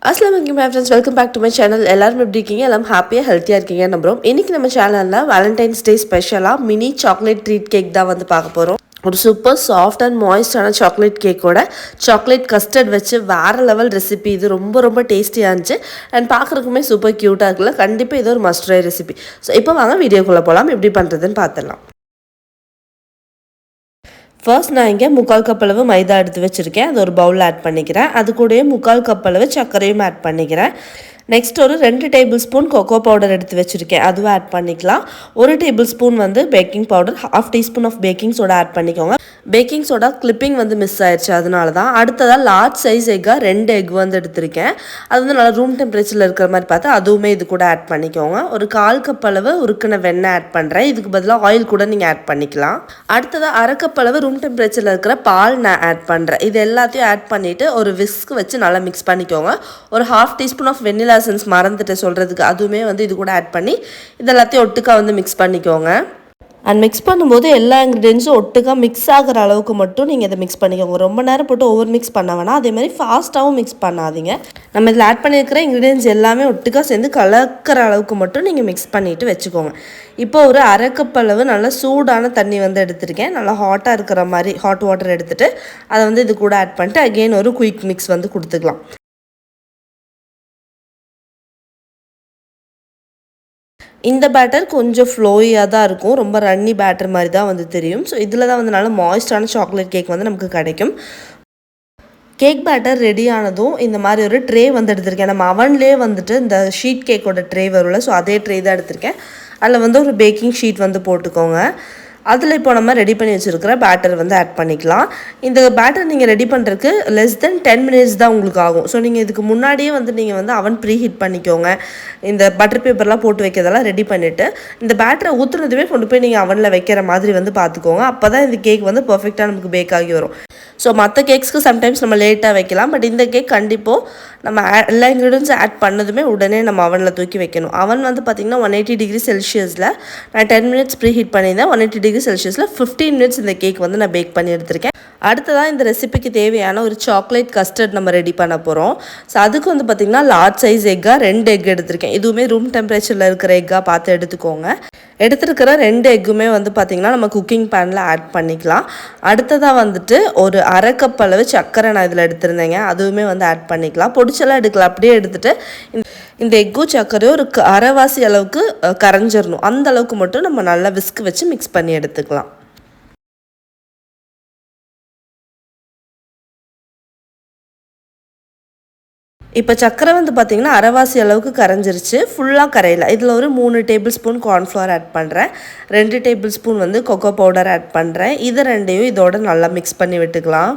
Assalamualaikum my friends, welcome back to my channel. எல்லாரும் எப்படி இருக்கீங்க? எல்லாம் ஹாப்பியா ஹெல்த்தியா இருக்கீங்க நம்புறோம். இன்னைக்கு நம்ம சேனல்ல வேலண்டைன்ஸ் டே ஸ்பெஷலா மினி சாக்லேட் ட்ரீட் கேக் தான் வந்து பார்க்க போறோம். ஒரு சூப்பர் சாஃப்ட் அண்ட் மாய்ஸ்டான சாக்லேட் கேக்கோட சாக்லேட் கஸ்டர்ட் வச்சு வேற லெவல் ரெசிபி. இது ரொம்ப டேஸ்டியாக இருந்துச்சு அண்ட் பார்க்குறதுக்குமே சூப்பர் க்யூட்டாக இருக்குல்ல. கண்டிப்பாக இது ஒரு மஸ்ட் ட்ரை ரெசிபி. ஸோ இப்போ வாங்க வீடியோக்குள்ளே போகலாம். எப்படி பண்ணுறதுன்னு பார்த்துடலாம். ஃபர்ஸ்ட் நான் இங்கே 3/4 கப் அளவு மைதா எடுத்து வச்சுருக்கேன். அது ஒரு பவுலில் ஆட் பண்ணிக்கிறேன். அது கூடயே 3/4 கப் அளவு சர்க்கரையும் ஆட் பண்ணிக்கிறேன். நெக்ஸ்ட் ஒரு 2 டேபிள் ஸ்பூன் கொக்கோ பவுடர் எடுத்து வச்சுருக்கேன். அதுவும் ஆட் பண்ணிக்கலாம். 1 டேபிள் ஸ்பூன் வந்து baking powder, 1/2 teaspoon of baking soda add பண்ணிக்கோங்க. பேக்கிங் சோடா கிளிப்பிங் வந்து மிஸ் ஆயிடுச்சு, அதனால தான். அடுத்ததாக லார்ஜ் சைஸ் எக்காக 2 எக் வந்து எடுத்திருக்கேன். அது வந்து நல்லா ரூம் டெம்பரேச்சரில் இருக்கிற மாதிரி பார்த்து அதுவுமே இது கூட ஆட் பண்ணிக்கோங்க. ஒரு 1/4 கப் அளவு உருக்கின வெண்ணெய் ஆட் பண்ணுறேன். இதுக்கு பதிலாக ஆயில் கூட நீங்கள் ஆட் பண்ணிக்கலாம். அடுத்ததாக 1/2 கப் அளவு ரூம் டெம்பரேச்சரில் இருக்கிற பால் நான் ஆட் பண்ணுறேன். இது எல்லாத்தையும் ஆட் பண்ணிவிட்டு ஒரு விஸ்க் வச்சு நல்லா மிக்ஸ் பண்ணிக்கோங்க. ஒரு 1/2 டீஸ்பூன் ஆஃப் வெண்ணிலா எசன்ஸ் மறந்துட்டு சொல்கிறதுக்கு, அதுவுமே வந்து இது கூட ஆட் பண்ணி இது எல்லாத்தையும் ஒட்டுக்கா வந்து மிக்ஸ் பண்ணிக்கோங்க. அண்ட் மிக்ஸ் பண்ணும்போது எல்லா இன்க்ரீடியன்ஸும் ஒட்டுக்கா மிக்ஸ் ஆகிற அளவுக்கு மட்டும் நீங்கள் இதை மிக்ஸ் பண்ணிக்கோங்க. ரொம்ப நேரம் போட்டு ஓவர் மிக்ஸ் பண்ண வேணாம். அதே மாதிரி ஃபாஸ்ட்டாகவும் மிக்ஸ் பண்ணாதீங்க. நம்ம இதில் ஆட் பண்ணியிருக்கிற இன்க்ரீடியன்ஸ் எல்லாமே ஒட்டுக்கா சேர்ந்து கலக்கிற அளவுக்கு மட்டும் நீங்கள் மிக்ஸ் பண்ணிவிட்டு வச்சுக்கோங்க. இப்போ ஒரு 1/2 கப் அளவு நல்லா சூடான தண்ணி வந்து எடுத்திருக்கேன். நல்லா ஹாட்டாக இருக்கிற மாதிரி ஹாட் வாட்டர் எடுத்துகிட்டு அதை வந்து இது கூட ஆட் பண்ணிட்டு அகெயின் ஒரு குயிக் மிக்ஸ் வந்து கொடுத்துக்கலாம். இந்த பேட்டர் கொஞ்சம் ஃப்ளோயியாக தான் இருக்கும். ரொம்ப ரன்னி பேட்டர் மாதிரி தான் வந்து தெரியும். ஸோ இதில் தான் வந்து நல்லா மாய்ஸ்டான சாக்லேட் கேக் வந்து நமக்கு கிடைக்கும். கேக் பேட்டர் ரெடி ஆனதும் இந்த மாதிரி ஒரு ட்ரே வந்து எடுத்திருக்கேன். நம்ம அவன்லேயே வந்துட்டு இந்த ஷீட் கேக்கோட ட்ரே வரும்ல, ஸோ அதே ட்ரே தான் எடுத்திருக்கேன். அதில் வந்து ஒரு பேக்கிங் ஷீட் வந்து போட்டுக்கோங்க. அதில் இப்போ நம்ம ரெடி பண்ணி வச்சுருக்கிற பேட்டர் வந்து ஆட் பண்ணிக்கலாம். இந்த பேட்டர் நீங்கள் ரெடி பண்ணுறதுக்கு லெஸ் தென் 10 மினிட்ஸ் தான் உங்களுக்கு ஆகும். ஸோ நீங்கள் இதுக்கு முன்னாடியே வந்து நீங்கள் வந்து அவன் ப்ரீ ஹீட் பண்ணிக்கோங்க. இந்த பட்டர் பேப்பர்லாம் போட்டு வைக்கிறதெல்லாம் ரெடி பண்ணிவிட்டு இந்த பேட்டரை ஊற்றுனதுமே கொண்டு போய் நீங்கள் அவனில் வைக்கிற மாதிரி வந்து பார்த்துக்கோங்க. அப்போ தான் இந்த கேக் வந்து பர்ஃபெக்டாக நமக்கு பேக் ஆகி வரும். ஸோ மற்ற கேக்ஸ்க்கு சம்டைம்ஸ் நம்ம லேட்டாக வைக்கலாம். பட் இந்த கேக் கண்டிப்பாக நம்ம எல்லா இன்க்ரீடியன்ஸும் ஆட் பண்ணதுமே உடனே நம்ம அவனில் தூக்கி வைக்கணும். அவன் வந்து பார்த்திங்கன்னா 180 டிகிரி செல்சியஸில் நான் 10 மினிட்ஸ் ப்ரீ ஹீட் பண்ணியிருந்தேன். 180 டிகிரி செல்சியஸில் 15 மினிட்ஸ் இந்த கேக் வந்து நான் பேக் பண்ணி எடுத்திருக்கேன். அடுத்ததாக இந்த ரெசிபிக்கு தேவையான ஒரு சாக்லேட் கஸ்டர்ட் நம்ம ரெடி பண்ண போகிறோம். ஸோ அதுக்கு வந்து பார்த்திங்கன்னா லார்ஜ் சைஸ் எக்காக 2 எக் எடுத்திருக்கேன். இதுவுமே ரூம் டெம்பரேச்சரில் இருக்கிற எக்காக பார்த்து எடுத்துக்கோங்க. எடுத்துருக்கிற 2 எக்குமே வந்து பார்த்திங்கன்னா நம்ம குக்கிங் பேனில் ஆட் பண்ணிக்கலாம். அடுத்ததாக வந்துட்டு ஒரு 1/2 கப் அளவு சர்க்கரை நான் இதில் எடுத்திருந்தேங்க. அதுவுமே வந்து ஆட் பண்ணிக்கலாம். பொடிச்செல்லாம் எடுக்கலாம். அப்படியே எடுத்துகிட்டு இந்த எக்கும் சர்க்கரையும் ஒரு அரைவாசி அளவுக்கு கரைஞ்சிடணும். அந்த அளவுக்கு மட்டும் நம்ம நல்லா விஸ்க் வச்சு மிக்ஸ் பண்ணி எடுத்துக்கலாம். இப்போ சர்க்கரை வந்து பார்த்திங்கன்னா அரைவாசி அளவுக்கு கரைஞ்சிருச்சு. ஃபுல்லாக கரையில. இதில் ஒரு 3 டேபிள் ஸ்பூன் கார்ன்ஃப்ளவர் ஆட் பண்ணுறேன். 2 டேபிள் ஸ்பூன் வந்து கொக்கோ பவுடர் ஆட் பண்ணுறேன். இது ரெண்டையும் இதோட நல்லா மிக்ஸ் பண்ணி விட்டுக்கலாம்.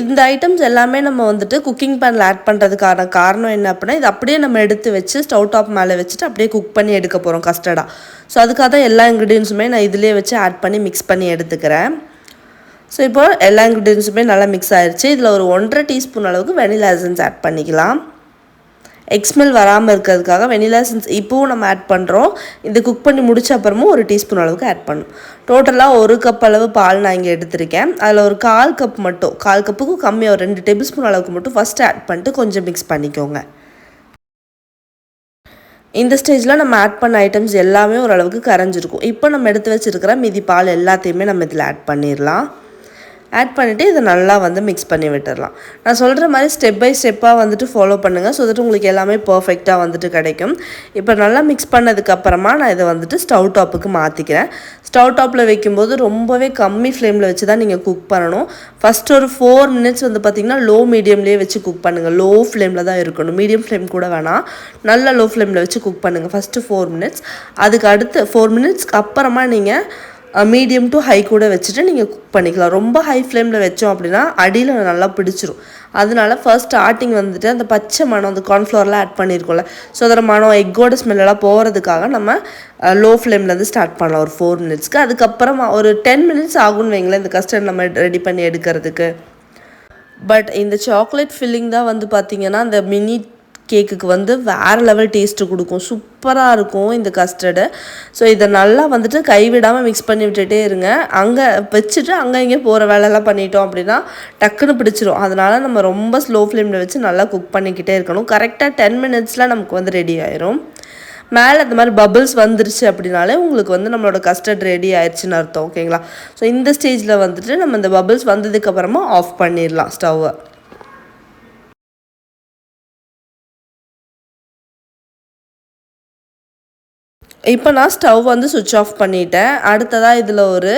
இந்த ஐட்டம்ஸ் எல்லாமே நம்ம வந்துட்டு குக்கிங் பேனில் ஆட் பண்ணுறதுக்கான காரணம் என்ன அப்படின்னா, இது அப்படியே நம்ம எடுத்து வச்சு ஸ்டவ் டாப் மேலே வச்சுட்டு அப்படியே குக் பண்ணி எடுக்க போகிறோம் கஸ்டர்டாக. ஸோ அதுக்காக தான் எல்லா இன்க்ரீடியன்ஸுமே நான் இதிலே வச்சு ஆட் பண்ணி மிக்ஸ் பண்ணி எடுத்துக்கிறேன். ஸோ இப்போ எல்லா இன்க்ரீடியன்ஸுமே நல்லா மிக்ஸ் ஆகிடுச்சு. இதில் ஒரு 1/2 டீஸ்பூன் அளவுக்கு வெனிலா எசன்ஸ் ஆட் பண்ணிக்கலாம். எக்ஸ்மெல் வராமல் இருக்கிறதுக்காக வெனிலா எசன்ஸ் இப்போவும் நம்ம ஆட் பண்ணுறோம். இந்த குக் பண்ணி முடிச்ச அப்புறமும் 1 டீஸ்பூன் அளவுக்கு ஆட் பண்ணணும். டோட்டலாக 1 கப் அளவு பால் நான் இங்கே எடுத்திருக்கேன். அதில் ஒரு 1/4 கப் மட்டும், 1/4 கப்புக்கும் கம்மியாக ஒரு 2 டேபிள் ஸ்பூன் அளவுக்கு மட்டும் ஃபஸ்ட்டு ஆட் பண்ணிட்டு கொஞ்சம் மிக்ஸ் பண்ணிக்கோங்க. இந்த ஸ்டேஜில் நம்ம ஆட் பண்ண ஐட்டம்ஸ் எல்லாமே ஓரளவுக்கு கரைஞ்சிருக்கும். இப்போ நம்ம எடுத்து வச்சுருக்கிற மீதி பால் எல்லாத்தையுமே நம்ம இதில் ஆட் பண்ணிடலாம். ஆட் பண்ணிவிட்டு இதை நல்லா வந்து மிக்ஸ் பண்ணி விட்டுடலாம். நான் சொல்கிற மாதிரி ஸ்டெப் பை ஸ்டெப்பாக வந்துட்டு ஃபாலோ பண்ணுங்கள். ஸோ தட் உங்களுக்கு எல்லாமே பர்ஃபெக்டாக வந்துட்டு கிடைக்கும். இப்போ நல்லா மிக்ஸ் பண்ணதுக்கப்புறமா நான் இதை வந்துட்டு ஸ்டவ் டாப்புக்கு மாற்றிக்கிறேன். ஸ்டவ் டாப்பில் வைக்கும்போது ரொம்பவே கம்மி ஃப்ளேமில் வச்சு தான் நீங்கள் குக் பண்ணணும். ஃபஸ்ட்டு ஒரு 4 மினிட்ஸ் வந்து பார்த்திங்கன்னா லோ மீடியம்லேயே வச்சு குக் பண்ணுங்கள். லோ ஃப்ளேமில் தான் இருக்கணும். மீடியம் ஃப்ளேம் கூட வேணாம். நல்லா லோ ஃப்ளேமில் வச்சு குக் பண்ணுங்கள் ஃபஸ்ட்டு 4 மினிட்ஸ். அதுக்கு அடுத்து 4 மினிட்ஸ்க்கு அப்புறமா நீங்கள் மீடியம் டு ஹை கூட வச்சுட்டு நீங்கள் குக் பண்ணிக்கலாம். ரொம்ப ஹை ஃப்ளேமில் வச்சோம் அப்படின்னா அடியில் நல்லா பிடிச்சிரும். அதனால ஃபர்ஸ்ட் ஸ்டார்டிங் வந்துட்டு அந்த பச்சை மணம் அந்த கார்ன்ஃப்ளவர்லாம் ஆட் பண்ணியிருக்கோம்ல, ஸோ அதோட மணம் எக்கோட ஸ்மெல்லாம் போகிறதுக்காக நம்ம லோ ஃப்ளேம்லேருந்து ஸ்டார்ட் பண்ணலாம் ஒரு 4 மினிட்ஸ்க்கு. அதுக்கப்புறமா ஒரு 10 மினிட்ஸ் ஆகும்னு வைங்களேன் இந்த கஸ்டர்ட் நம்ம ரெடி பண்ணி எடுக்கிறதுக்கு. பட் இந்த சாக்லேட் ஃபில்லிங் தான் வந்து பார்த்திங்கன்னா அந்த மினி கேக்குக்கு வந்து வேறு லெவல் டேஸ்ட்டு கொடுக்கும். சூப்பராக இருக்கும் இந்த கஸ்டர்டு. ஸோ இதை நல்லா வந்துட்டு கைவிடாமல் மிக்ஸ் பண்ணி விட்டுட்டே இருங்க. அங்கே வச்சுட்டு அங்கே இங்கே போகிற வேலையெல்லாம் பண்ணிட்டோம் அப்படின்னா டக்குன்னு பிடிச்சிரும். அதனால் நம்ம ரொம்ப ஸ்லோ ஃப்ளேமில் வச்சு நல்லா குக் பண்ணிக்கிட்டே இருக்கணும். கரெக்டாக 10 மினிட்ஸில் நமக்கு வந்து ரெடி ஆயிரும். மேலே இந்த மாதிரி பபிள்ஸ் வந்துருச்சு அப்படின்னாலே உங்களுக்கு வந்து நம்மளோட கஸ்டர்ட் ரெடி ஆயிடுச்சுன்னு அர்த்தம். ஓகேங்களா? ஸோ இந்த ஸ்டேஜில் வந்துட்டு நம்ம இந்த பபிள்ஸ் வந்ததுக்கப்புறமா ஆஃப் பண்ணிடலாம் ஸ்டவ்வை. இப்போ நான் ஸ்டவ் வந்து சுவிட்ச் ஆஃப் பண்ணிட்டேன். அடுத்ததாக இதில் ஒரு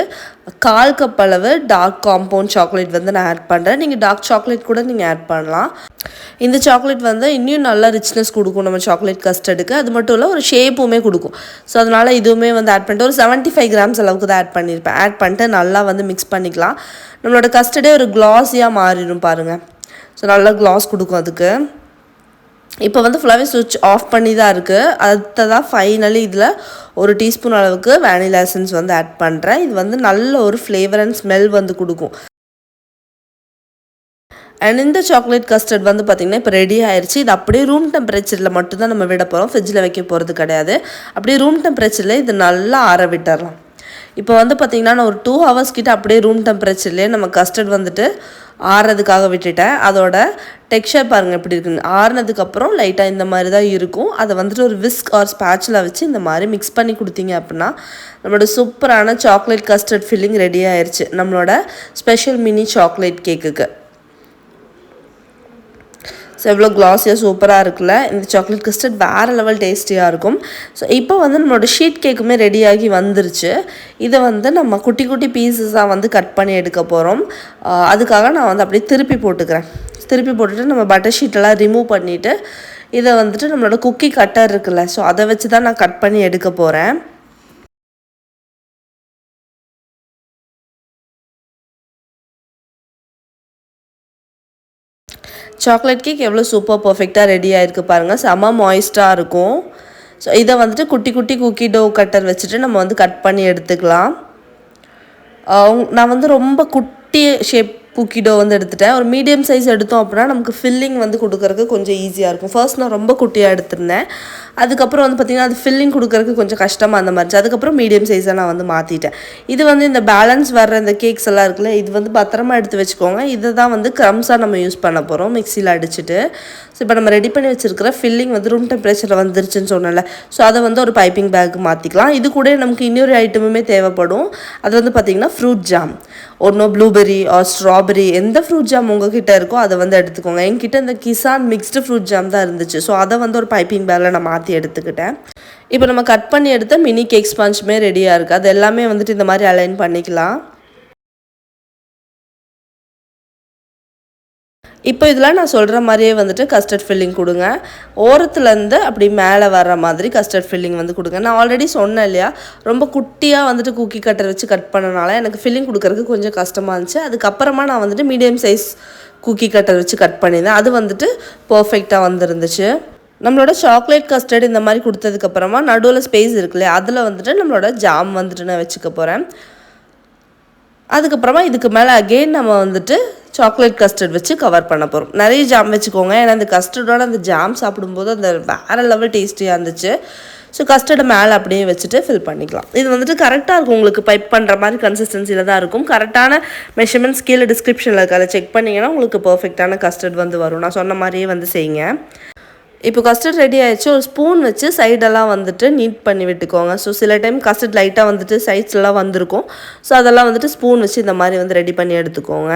1/4 கப் அளவு டார்க் காம்பவுண்ட் சாக்லேட் வந்து நான் ஆட் பண்ணுறேன். நீங்கள் டார்க் சாக்லேட் கூட நீங்கள் ஆட் பண்ணலாம். இந்த சாக்லேட் வந்து இன்னும் நல்லா ரிச்னஸ் கொடுக்கும் நம்ம சாக்லேட் கஸ்டர்டுக்கு. அது மட்டும் இல்லை ஒரு ஷேப்புமே கொடுக்கும். ஸோ அதனால் இதுவுமே வந்து ஆட் பண்ணிட்டு ஒரு 75 கிராம்ஸ் அளவுக்கு தான் ஆட் பண்ணியிருப்பேன். ஆட் பண்ணிட்டு நல்லா வந்து மிக்ஸ் பண்ணிக்கலாம். நம்மளோட கஸ்டர்டே ஒரு க்ளாஸியாக மாறிடும் பாருங்கள். ஸோ நல்லா க்ளாஸ் கொடுக்கும் அதுக்கு. இப்போ வந்து ஃபுல்லாகவே சுவிட்ச் ஆஃப் பண்ணி தான் இருக்குது. அடுத்ததாக ஃபைனலி இதில் ஒரு டீஸ்பூன் அளவுக்கு வேனிலா எசன்ஸ் வந்து ஆட் பண்ணுறேன். இது வந்து நல்ல ஒரு ஃப்ளேவர் அண்ட் ஸ்மெல் வந்து கொடுக்கும். அண்ட் இந்த சாக்லேட் கஸ்டர்ட் வந்து பார்த்திங்கன்னா இப்போ ரெடி ஆயிடுச்சு. இது அப்படியே ரூம் டெம்பரேச்சரில் மட்டும்தான் நம்ம விட போகிறோம். ஃப்ரிட்ஜில் வைக்க போகிறது கிடையாது. அப்படியே ரூம் டெம்பரேச்சரில் இது நல்லா ஆற விட்டுறலாம். இப்போ வந்து பார்த்திங்கன்னா நான் ஒரு 2 ஹவர்ஸ் கிட்ட அப்படியே ரூம் டெம்பரேச்சர்லேயே நம்ம கஸ்டர்ட் வந்துட்டு ஆறுறதுக்காக விட்டுட்டேன். அதோட டெக்ஸ்சர் பாருங்கள் எப்படி இருக்குன்னு. ஆறுனதுக்கப்புறம் லைட்டாக இந்த மாதிரி தான் இருக்கும். அதை வந்துட்டு ஒரு விஸ்க் ஆர் ஸ்பேட்சில் வச்சு இந்த மாதிரி மிக்ஸ் பண்ணி கொடுத்தீங்க அப்படின்னா நம்மளோட சூப்பரான சாக்லேட் கஸ்டர்ட் ஃபில்லிங் ரெடி ஆயிடுச்சு நம்மளோட ஸ்பெஷல் மினி சாக்லேட் கேக்குக்கு. ஸோ எவ்வளோ க்ளாஸியாக சூப்பராக இருக்குல்ல. இந்த சாக்லேட் கஸ்டர்ட் வேறு லெவல் டேஸ்டியாக இருக்கும். ஸோ இப்போ வந்து நம்மளோட ஷீட் கேக்குமே ரெடியாகி வந்துருச்சு. இதை வந்து நம்ம குட்டி குட்டி பீசஸாக வந்து கட் பண்ணி எடுக்க போகிறோம். அதுக்காக நான் வந்து அப்படியே திருப்பி போட்டுக்கிறேன். திருப்பி போட்டுட்டு நம்ம பட்டர் ஷீட்டெல்லாம் ரிமூவ் பண்ணிவிட்டு இதை வந்துட்டு நம்மளோட குக்கி கட்டர் இருக்குல்ல, ஸோ அதை வச்சு தான் நான் கட் பண்ணி எடுக்க போகிறேன். சாக்லேட் கேக் எவ்வளோ சூப்பர் பர்ஃபெக்டாக ரெடி ஆகிருக்கு பாருங்கள். செம்ம மாய்ஸ்டாக இருக்கும். ஸோ இதை வந்துட்டு குட்டி குட்டி குக்கி டோ கட்டர் வச்சுட்டு நம்ம வந்து கட் பண்ணி எடுத்துக்கலாம். நான் வந்து ரொம்ப குட்டி ஷேப் குக்கி டோ வந்து எடுத்துட்டேன். ஒரு மீடியம் சைஸ் எடுத்தோம் அப்படின்னா நமக்கு ஃபில்லிங் வந்து கொடுக்கறதுக்கு கொஞ்சம் ஈஸியாக இருக்கும். ஃபர்ஸ்ட் நான் ரொம்ப குட்டியாக எடுத்திருந்தேன். அதுக்கப்புறம் வந்து பார்த்திங்கன்னா அது ஃபில்லிங் கொடுக்கறதுக்கு கொஞ்சம் கஷ்டமாக அந்த மாதிரி. அதுக்கப்புறம் மீடியம் சைஸாக நான் வந்து மாற்றிட்டேன். இது வந்து இந்த பேலன்ஸ் வர்ற இந்த கேக்ஸ் எல்லாம் இருக்குல்ல, இது வந்து பத்திரமா எடுத்து வச்சுக்கோங்க. இதை தான் வந்து க்ரம்ஸாக நம்ம யூஸ் பண்ண போகிறோம் மிக்சியில் அடிச்சுட்டு. ஸோ இப்போ நம்ம ரெடி பண்ணி வச்சுருக்கிற ஃபில்லிங் வந்து ரூம் டெம்பரேச்சரில் வந்துருச்சுன்னு சொன்னல, ஸோ அதை வந்து ஒரு பைப்பிங் பேக்கு மாற்றிக்கலாம். இது கூட நமக்கு இன்னொரு ஐட்டமுமே தேவைப்படும். அது வந்து பார்த்திங்கன்னா ஃப்ரூட் ஜாம். ஒன்றும் ப்ளூபெர்ரி ஆர் ஸ்ட்ராபெரி எந்த ஃப்ரூட் ஜாம் உங்ககிட்ட இருக்கோ அதை வந்து எடுத்துக்கோங்க. என்கிட்ட இந்த கிசான் மிக்ஸ்டு ஃப்ரூட் ஜாம் தான் இருந்துச்சு. ஸோ அதை வந்து ஒரு பைப்பிங் பேக்கில் நான் மாற்றி எடுத்துக்கிட்டேன். இப்போ நம்ம கட் பண்ணி எடுத்த மினி கேக் ஸ்பாஞ்சுமே ரெடியாக இருக்குது. அது எல்லாமே வந்துட்டு இந்த மாதிரி அலைன் பண்ணிக்கலாம். இப்போ இதில் நான் சொல்கிற மாதிரியே வந்துட்டு கஸ்டர்ட் ஃபில்லிங் கொடுங்க. ஓரத்துலேருந்து அப்படி மேலே வர்ற மாதிரி கஸ்டர்ட் ஃபில்லிங் வந்து கொடுங்க. நான் ஆல்ரெடி சொன்னேன் இல்லையா, ரொம்ப குட்டியாக வந்துட்டு குக்கி கட்டர் வச்சு கட் பண்ணனால எனக்கு ஃபில்லிங் கொடுக்கறதுக்கு கொஞ்சம் கஷ்டமாக இருந்துச்சு. அதுக்கப்புறமா நான் வந்துட்டு மீடியம் சைஸ் குக்கி கட்டர் வச்சு கட் பண்ணியிருந்தேன். அது வந்துட்டு பர்ஃபெக்டாக வந்துருந்துச்சு. நம்மளோட சாக்லேட் கஸ்டர்ட் இந்த மாதிரி கொடுத்ததுக்கப்புறமா நடுவில் ஸ்பேஸ் இருக்குல்லையா, அதில் வந்துட்டு நம்மளோட ஜாம் வந்துட்டு நான் வச்சுக்க போகிறேன். அதுக்கப்புறமா இதுக்கு மேலே அகெயின் நம்ம வந்துட்டு சாக்லேட் கஸ்டர்ட் வச்சு கவர் பண்ண போகிறோம். நிறைய ஜாம் வச்சுக்கோங்க. ஏன்னா அந்த கஸ்டர்டோட அந்த ஜாம் சாப்பிடும்போது அந்த வேறு லெவல் டேஸ்டியாக இருந்துச்சு. ஸோ கஸ்டர்டை மேலே அப்படியே வச்சுட்டு ஃபில் பண்ணிக்கலாம். இது வந்துட்டு கரெக்டாக இருக்கும். உங்களுக்கு பைப் பண்ணுற மாதிரி கன்சிஸ்டன்சியில் தான் இருக்கும். கரெக்டான மெஷர்மெண்ட்ஸ் கீழே டிஸ்கிரிப்ஷனில் இருக்குது. அதை செக் பண்ணிங்கன்னா உங்களுக்கு பர்ஃபெக்டான கஸ்டர்ட் வந்து வரும். நான் சொன்ன மாதிரியே வந்து செய்யுங்க. இப்போ கஸ்டர்ட் ரெடி ஆகிடுச்சு. ஒரு ஸ்பூன் வச்சு சைடெல்லாம் வந்துட்டு நீட் பண்ணி விட்டுக்கோங்க. ஸோ சில டைம் கஸ்டர்ட் லைட்டாக வந்துட்டு சைட்ஸ்லாம் வந்திருக்கும். ஸோ அதெல்லாம் வந்துட்டு ஸ்பூன் வச்சு இந்த மாதிரி வந்து ரெடி பண்ணி எடுத்துக்கோங்க.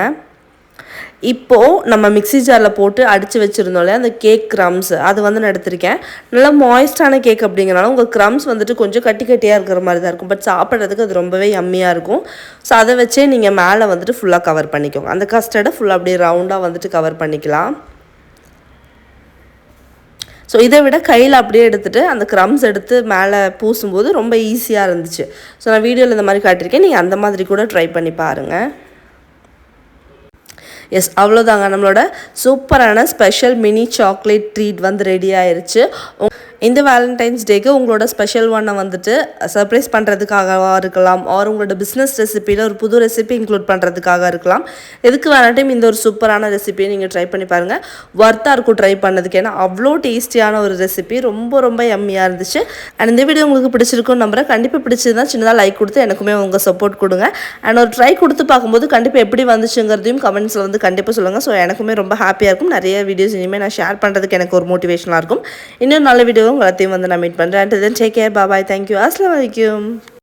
இப்போது நம்ம மிக்ஸி ஜாரில் போட்டு அடித்து வச்சுருந்தோம்ல அந்த கேக் க்ரம்ஸ், அது வந்து நான் எடுத்திருக்கேன். நல்லா மாய்ஸ்டான கேக் அப்படிங்கிறனால உங்கள் க்ரம்ஸ் வந்துட்டு கொஞ்சம் கட்டி கட்டியாக இருக்கிற மாதிரி தான் இருக்கும். பட் சாப்பிட்றதுக்கு அது ரொம்பவே யம்மியாக இருக்கும். ஸோ அதை வச்சே நீங்கள் மேலே வந்துட்டு ஃபுல்லாக கவர் பண்ணிக்கோங்க. அந்த கஸ்டர்டை ஃபுல்லாக அப்படியே ரவுண்டாக வந்துட்டு கவர் பண்ணிக்கலாம். ஸோ இதை விட கையில் அப்படியே எடுத்துகிட்டு அந்த க்ரம்ஸ் எடுத்து மேலே பூசும்போது ரொம்ப ஈஸியாக இருந்துச்சு. ஸோ நான் வீடியோவில் இந்த மாதிரி காட்டியிருக்கேன். நீங்கள் அந்த மாதிரி கூட ட்ரை பண்ணி பாருங்கள். எஸ், அவ்வளோதாங்க. நம்மளோட சூப்பரான ஸ்பெஷல் மினி சாக்லேட் ட்ரீட் வந்து ரெடி ஆயிடுச்சு. இந்த வேலண்டைன்ஸ் டேக்கு உங்களோட ஸ்பெஷல் ஒன்னை வந்துட்டு சர்ப்ரைஸ் பண்ணுறதுக்காகவா இருக்கலாம், ஆர் உங்களோட பிஸ்னஸ் ரெசிப்பியில் ஒரு புது ரெசிபி இன்க்ளூட் பண்ணுறதுக்காக இருக்கலாம். எதுக்கு வேணாட்டும் இந்த ஒரு சூப்பரான ரெசிபியை நீங்கள் ட்ரை பண்ணி பாருங்கள். ஒர்த்தாக இருக்கும் ட்ரை பண்ணதுக்கு. ஏன்னா அவ்வளோ டேஸ்டியான ஒரு ரெசிபி, ரொம்ப ரொம்ப யம்மியாக இருந்துச்சு. அண்ட் இந்த வீடியோ உங்களுக்கு பிடிச்சிருக்குன்னு நம்புறேன். கண்டிப்பாக பிடிச்சிருந்தா சின்னதாக லைக் கொடுத்து எனக்குமே உங்கள் சப்போர்ட் கொடுங்க. அண்ட் ஒரு ட்ரை கொடுத்து பார்க்கும்போது கண்டிப்பாக எப்படி வந்துச்சுங்கிறதையும் கமெண்ட்ஸில் வந்து கண்டிப்பாக சொல்லுங்கள். ஸோ எனக்குமே ரொம்ப ஹாப்பியாக இருக்கும். நிறைய வீடியோஸ் இனிமேல் நான் ஷேர் பண்ணுறதுக்கு எனக்கு ஒரு மோட்டிவேஷனாக இருக்கும். இன்னொரு நல்ல வீடியோ உங்களையும் வந்து நான் மீட் பண்ணுறேன். Until then, take care. Bye bye. Thank you. Assalamu alaikum.